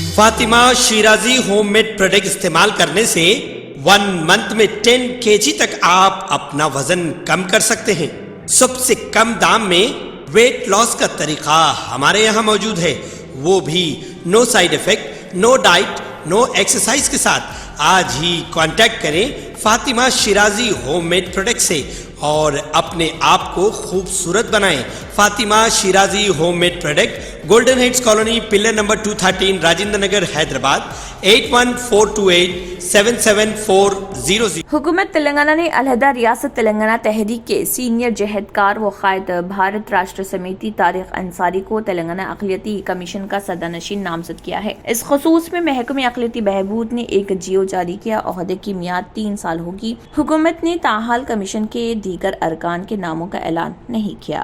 Fatima Shirazi home made product استعمال کرنے سے 1 منتھ میں 10 kg تک آپ اپنا وزن کم کر سکتے ہیں۔ سب سے کم دام میں ویٹ لاس کا طریقہ ہمارے یہاں موجود ہے، وہ بھی no side effect, no diet, no exercise کے ساتھ۔ آج ہی کانٹیکٹ کریں Fatima Shirazi home made product سے اور اپنے آپ کو خوبصورت بنائیں۔ Fatima Shirazi home made product, Golden Heights Colony, pillar number 213، Rajendra Nagar, Hyderabad, 8142877400۔ حکومت تلنگانہ نے علیحدہ ریاست تلنگانہ تحریک کے سینئر جہدکار و قائد بھارت راشٹر سمیتی طارق انصاری کو تلنگانہ اقلیتی کمیشن کا صدرنشین نامزد کیا ہے۔ اس خصوص میں محکمہ اقلیتی بہبود نے ایک جیو جاری کیا۔ عہدے کی میعاد 3 سال ہوگی۔ حکومت نے تاحال کمیشن کے دیگر ارکان کے ناموں کا اعلان نہیں کیا۔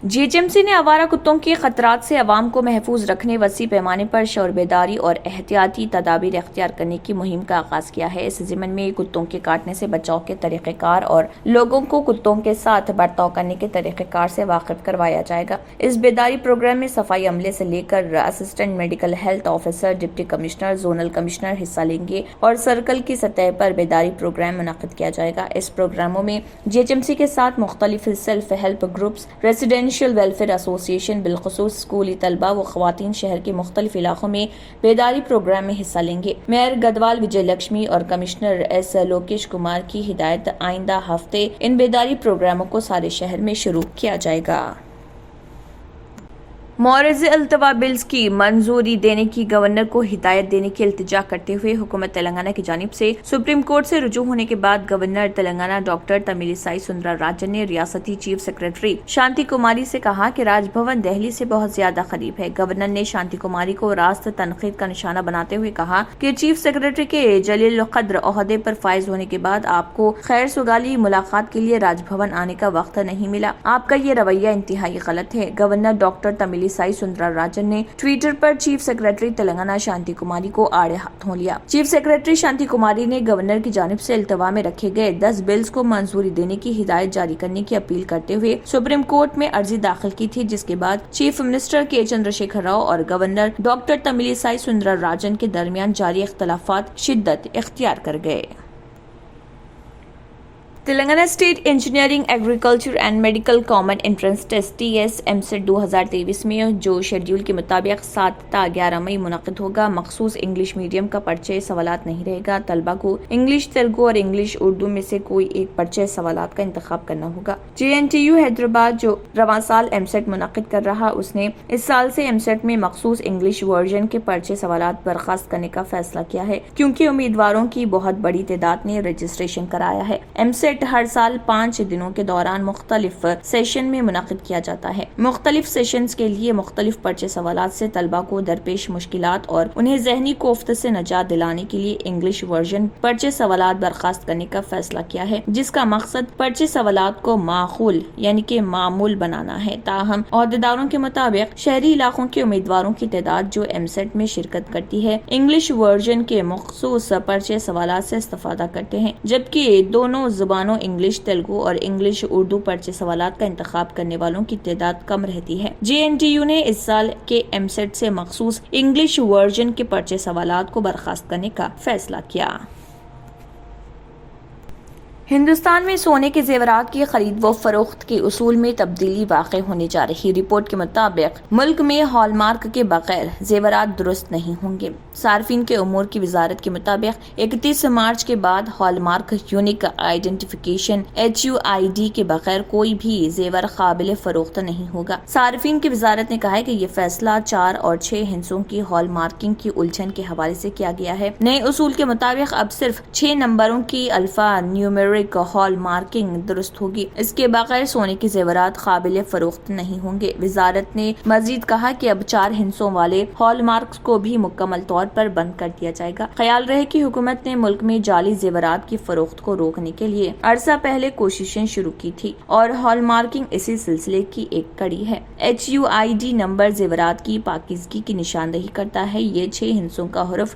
جی ایچ ایم سی نے آوارہ کتوں کے خطرات سے عوام کو محفوظ رکھنے وسیع پیمانے پر شعور بیداری اور احتیاطی تدابیر اختیار کرنے کی مہم کا آغاز کیا ہے۔ اس ضمن میں کتوں کے کاٹنے سے بچاؤ کے طریقہ کار اور لوگوں کو کتوں کے ساتھ برتاؤ کرنے کے طریقہ کار سے واقف کروایا جائے گا۔ اس بیداری پروگرام میں صفائی عملے سے لے کر assistant medical health officer, deputy commissioner, zonal commissioner حصہ لیں گے اور سرکل کی سطح پر بیداری پروگرام منعقد کیا جائے گا۔ اس پروگراموں میں جی ایچ ایم سی کے ساتھ مختلف self help groups, residential welfare ایسوسی ایشن، بالخصوص اسکولی طلبہ و خواتین شہر کے مختلف علاقوں میں بیداری پروگرام میں حصہ لیں گے۔ میئر گدوال وجے لکشمی اور کمشنر ایس لوکیش کمار کی ہدایت آئندہ ہفتے ان بیداری پروگراموں کو سارے شہر میں شروع کیا جائے گا۔ معرض التوا بلز کی منظوری دینے کی گورنر کو ہدایت دینے کی التجا کرتے ہوئے حکومت تلنگانہ کی جانب سے سپریم کورٹ سے رجوع ہونے کے بعد گورنر تلنگانہ ڈاکٹر تمیلی سائی سندرا راجن نے ریاستی چیف سیکرٹری شانتی کماری سے کہا کہ راج بھون دہلی سے بہت زیادہ قریب ہے۔ گورنر نے شانتی کماری کو راست تنقید کا نشانہ بناتے ہوئے کہا کہ چیف سیکرٹری کے جلیل القدر عہدے پر فائز ہونے کے بعد آپ کو خیر سگالی ملاقات کے لیے راج بھون آنے کا وقت نہیں ملا۔ آپ کا یہ رویہ انتہائی غلط ہے۔ گورنر ڈاکٹر تمیلی سائی سندرا راجن نے ٹویٹر پر چیف سیکرٹری تلنگانہ شانتی کماری کو آڑے ہاتھوں لیا۔ چیف سیکرٹری شانتی کماری نے گورنر کی جانب سے التوا میں رکھے گئے 10 بلز کو منظوری دینے کی ہدایت جاری کرنے کی اپیل کرتے ہوئے سپریم کورٹ میں عرضی داخل کی تھی، جس کے بعد چیف منسٹر کے چندر شیکھر راؤ اور گورنر ڈاکٹر تمیلی سائی سندرا راجن کے درمیان جاری اختلافات شدت اختیار کر گئے۔ Telangana state engineering agriculture and medical common entrance test TS-EAMCET 2023 میں جو شیڈول کے مطابق 7 تا 11 مئی منعقد ہوگا، مخصوص انگلش میڈیم کا پرچہ سوالات نہیں رہے گا۔ طلبہ کو انگلش، تیلگو اور انگلش اردو میں سے کوئی ایک پرچہ سوالات کا انتخاب کرنا ہوگا۔ JNTU حیدرآباد جو رواں سال EAMCET منعقد کر رہا، اس نے اس سال سے EAMCET میں مخصوص انگلش ورژن کے پرچہ سوالات برخاست کرنے کا فیصلہ کیا ہے، کیونکہ امیدواروں کی بہت بڑی تعداد نے رجسٹریشن کرایا ہے۔ EAMCET ہر سال 5 دنوں کے دوران مختلف سیشن میں منعقد کیا جاتا ہے۔ مختلف سیشنز کے لیے مختلف پرچہ سوالات سے طلبہ کو درپیش مشکلات اور انہیں ذہنی کوفت سے نجات دلانے کے لیے انگلش ورژن پرچہ سوالات برخاست کرنے کا فیصلہ کیا ہے، جس کا مقصد پرچہ سوالات کو معقول یعنی کہ معمول بنانا ہے۔ تاہم عہدیداروں کے مطابق شہری علاقوں کے امیدواروں کی تعداد جو EAMCET میں شرکت کرتی ہے، انگلش ورژن کے مخصوص پرچہ سوالات سے استفادہ کرتے ہیں، جبکہ دونوں زبانوں انگلش، تیلگو اور انگلش اردو پرچہ سوالات کا انتخاب کرنے والوں کی تعداد کم رہتی ہے۔ JNTU نے اس سال کے EAMCET سے مخصوص انگلش ورژن کے پرچہ سوالات کو برخاست کرنے کا فیصلہ کیا۔ ہندوستان میں سونے کے زیورات کی خرید و فروخت کے اصول میں تبدیلی واقع ہونے جا رہی۔ رپورٹ کے مطابق ملک میں ہال مارک کے بغیر زیورات درست نہیں ہوں گے۔ صارفین کے امور کی وزارت کے مطابق 31 مارچ کے بعد hall mark unique identification HUID کے بغیر کوئی بھی زیور قابل فروخت نہیں ہوگا۔ صارفین کی وزارت نے کہا ہے کہ یہ فیصلہ 4 اور 6 ہندسوں کی ہال مارکنگ کی الجھن کے حوالے سے کیا گیا ہے۔ نئے اصول کے مطابق اب صرف 6 نمبروں کی الفا نیومیرک ہال مارکنگ درست ہوگی۔ اس کے بغیر سونے کے زیورات قابل فروخت نہیں ہوں گے۔ وزارت نے مزید کہا کہ اب 4 ہندسوں والے ہال مارکس کو بھی مکمل طور پر بند کر دیا جائے گا۔ خیال رہے کہ حکومت نے ملک میں جعلی زیورات کی فروخت کو روکنے کے لیے عرصہ پہلے کوششیں شروع کی تھی اور ہال مارکنگ اسی سلسلے کی ایک کڑی ہے۔ HUID نمبر زیورات کی پاکیزگی کی نشاندہی کرتا ہے۔ یہ 6 ہندسوں کا حرف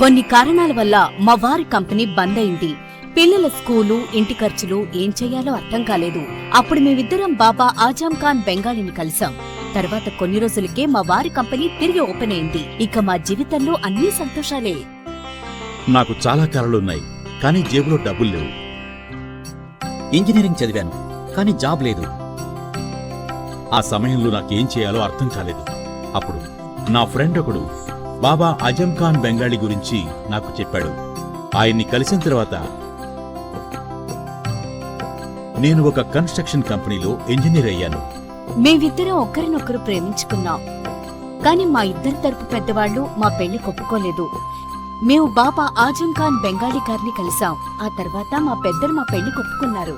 కొన్ని కారణాల వల్ల మా వారి కంపెనీ బంద్ అయింది. పిల్లల స్కూలు, ఇంటి ఖర్చులు ఏం చెయ్యాలో అర్థం కాలేదు. అప్పుడు మేమిద్దరం బాబా ఆజం ఖాన్ బెంగాలీని కలిసాం. తర్వాత కొన్ని రోజులకే మా వారి కంపెనీ తిరిగి ఓపెన్ అయింది. ఇక మా జీవితంలో అన్ని సంతోషాలే. నాకు చాలా కలలున్నాయి, కానీ జేబులో డబ్బులు లేవు. ఇంజనీరింగ్ చదివాను, కానీ జాబ్ లేదు. ఆ సమయంలో నాకేం చేయాలో అర్థం కాలేదు. అప్పుడు నా ఫ్రెండ్ ఒకడు బాబా ఆజం ఖాన్ బెంగాలీ గురించి నాకు చెప్పాడు. ఆయన్ని కలిసిన తర్వాత నేను ఒక కన్స్ట్రక్షన్ కంపెనీలో ఇంజనీర్ అయ్యాను. మేమిద్దరం ఒకరినొకరు ప్రేమించుకున్నాం. కాని మా ఇద్దరి తరపు పెద్దవాళ్లు మా పెళ్లి ఒప్పుకోలేదు. మేము బాబా ఆజం ఖాన్ బెంగాలీ గారిని కలిసాం. ఆ తర్వాత మా పెద్దలు మా పెళ్లి ఒప్పుకున్నారు.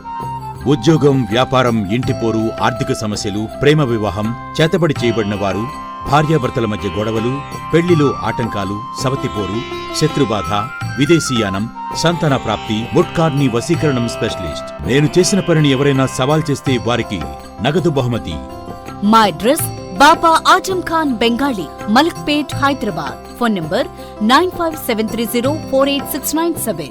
ఉద్యోగం, వ్యాపారం, ఇంటి పోరు, ఆర్థిక సమస్యలు, ప్రేమ వివాహం, చేతబడి చేయబడిన వారు, భార్యాభర్తల మధ్య గొడవలు, పెళ్లిలో ఆటంకాలు, సవతిపోరు, శత్రుబాధ, విదేశీయానం, సంతాన ప్రాప్తి, ముట్కార్ని వశీకరణం స్పెషలిస్ట్. నేను చేసిన పనిని ఎవరైనా సవాల్ చేస్తే వారికి నగదు బహుమతి. మా address Baba Azam Khan Bengali, Malakpet, Hyderabad. Phone number 9573048697.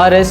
RS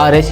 RS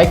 X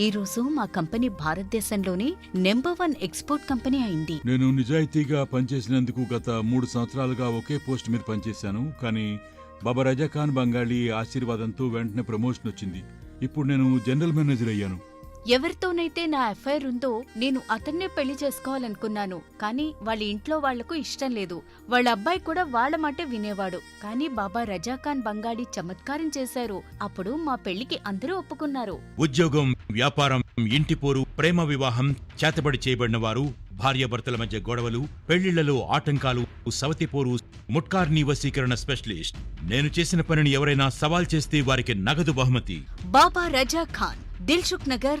ఈ రోజు మా కంపెనీ భారతదేశంలోనే నెంబర్ 1 ఎక్స్పోర్ట్ కంపెనీ అయింది. నేను నిజాయితీగా పనిచేసినందుకు గత 3 సంవత్సరాలుగా ఒకే పోస్ట్ మీద పనిచేశాను. కానీ బాబా రజా ఖాన్ బెంగాలీ ఆశీర్వాదంతో వెంటనే ప్రమోషన్ వచ్చింది. ఇప్పుడు నేను జనరల్ మేనేజర్ అయ్యాను. ఎవరితోనైతే నా అఫైర్ ఉందో నేను అతన్నే పెళ్లి చేసుకోవాలనుకున్నాను. కానీ వాళ్ళ ఇంట్లో వాళ్లకు ఇష్టం లేదు. వాళ్ళ అబ్బాయి కూడా వాళ్ళ మాటే వినేవాడు. కానీ బాబా రజాఖాన్ బంగాళీ చమత్కారం చేశారు. అప్పుడు మా పెళ్లికి అందరూ ఒప్పుకున్నారు. ఉద్యోగం, వ్యాపారం, ఇంటి పోరు ప్రేమ వివాహం చేతబడి చేయబడిన వారు భార్యాభర్తల మధ్య గొడవలు పెళ్లిళ్లలో ఆటంకాలు సవతి పోరు ముట్కార్ని వశీకరణ స్పెషలిస్ట్. నేను చేసిన పనిని ఎవరైనా సవాల్ చేస్తే వారికి నగదు బహుమతి. బాబా రజా ఖాన్, దిల్సుఖ్ నగర్,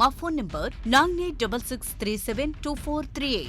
మా ఫోన్ నంబర్ 9866372438.